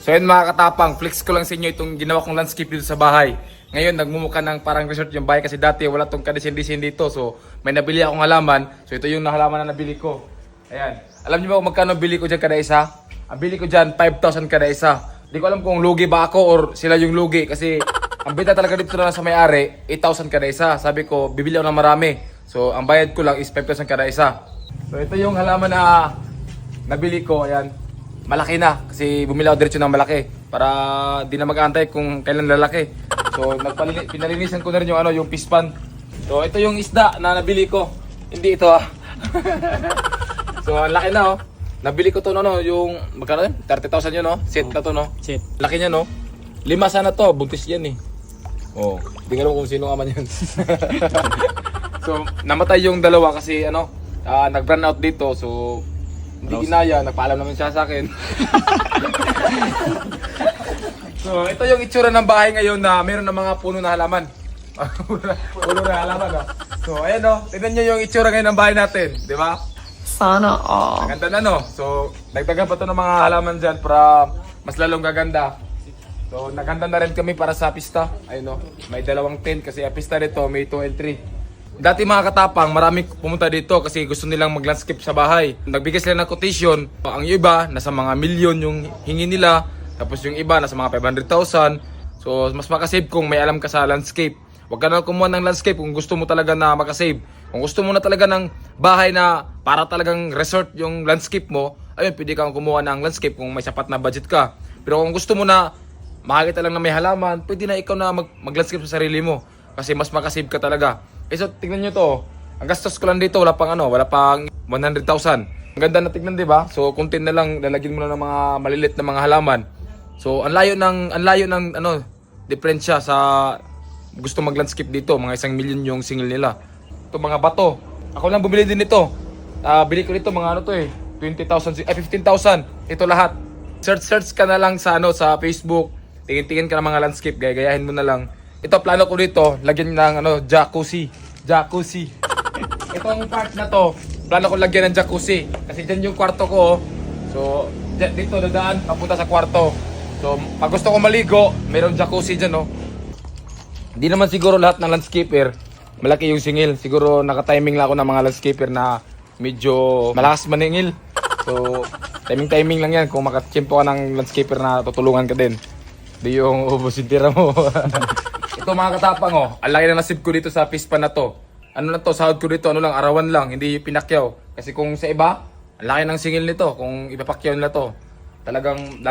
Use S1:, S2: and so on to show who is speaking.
S1: So yun mga katapang, flex ko lang sa inyo itong ginawa kong landscape dito sa bahay. Ngayon nagmumukha ng parang resort yung bahay kasi dati wala tong kadisin-disin dito. So may nabili akong halaman. So ito yung halaman na nabili ko. Ayan. Alam niyo ba kung magkano bili ko dyan kada isa? Ang bili ko dyan 5,000 kada isa. Di ko alam kung lugi ba ako or sila yung lugi kasi ang benta talaga dito na sa may-ari 8,000 kada isa. Sabi ko bibili ako ng marami. So ang bayad ko lang is 5,000 kada isa. So ito yung halaman na nabili ko. Ayan. Malaki na kasi bumili ako diretso ng malaki para di na mag-aantay kung kailan lalaki. So pinalinisan ko na rin yung yung fish pan. So ito yung isda na nabili ko. Hindi ito So ang laki na Nabili ko to yung magkano yun? 30,000 yun Set na to
S2: Set.
S1: Laki niya 5 sana to, buntis yan Hindi ko alam kung sino aman yun. So namatay yung dalawa kasi nag-run out dito. So hindi ginaya, nagpaalam naman siya sa akin. So ito yung itsura ng bahay ngayon na meron ng mga puno na halaman. Puno na halaman So ayan tignan nyo yung itsura ngayon ng bahay natin, di ba?
S2: Sana all.
S1: Maganda na So dagdagan pa to ng mga halaman dyan para mas lalong gaganda. So naganda na rin kami para sa pista. Ayun may dalawang tent kasi ang pista nito may 2 and 3. Dati mga katapang, marami pumunta dito kasi gusto nilang mag-landscape sa bahay. Nagbigay sila ng quotation. Ang iba, nasa mga milyon yung hingi nila. Tapos yung iba, nasa mga 500,000. So, mas makasave kung may alam ka sa landscape. Huwag ka na kumuha ng landscape kung gusto mo talaga na makasave. Kung gusto mo na talaga ng bahay na para talagang resort yung landscape mo, ayun, pwede kang kumuha ng landscape kung may sapat na budget ka. Pero kung gusto mo na makakita lang na may halaman, pwede na ikaw na mag-landscape sa sarili mo. Kasi mas makasave ka talaga. So tignan nyo to. Ang gastos ko lang dito wala pang 100,000. Ang ganda na tignan, 'di ba? So konti na lang lalagyan mo na ng mga malilit na mga halaman. So ang layo ng diferensya sa gusto mag-landscape dito, mga 1 million yung single nila. Ito mga bato. Ako lang bumili din nito. Bili ko nito mga 20,000 15,000. Ito lahat. Search ka na lang sa sa Facebook. Tingin-tingin ka ng mga landscape, gayahin mo na lang. Ito plano ko dito, lagyan ng jacuzzi. Ito ang part na to, plano ko lagyan ng jacuzzi. Kasi dyan yung kwarto ko. So, dito dadaan, papunta sa kwarto. So, pag gusto ko maligo, mayroong jacuzzi dyan Hindi naman siguro lahat ng landscaper malaki yung singil. Siguro naka-timing lang ako ng mga landscaper na medyo malakas maningil. So, timing lang yan kung makatsimpo ka ng landscaper na tutulungan ka din. Di yung ubusin tira mo. Ito mga katapang ang laki na nasib ko dito sa pispan na to. Ano na to, sahod ko dito, arawan lang, hindi pinakyaw. Kasi kung sa iba, ang laki ng singil nito, kung ipapakyaw nila to, talagang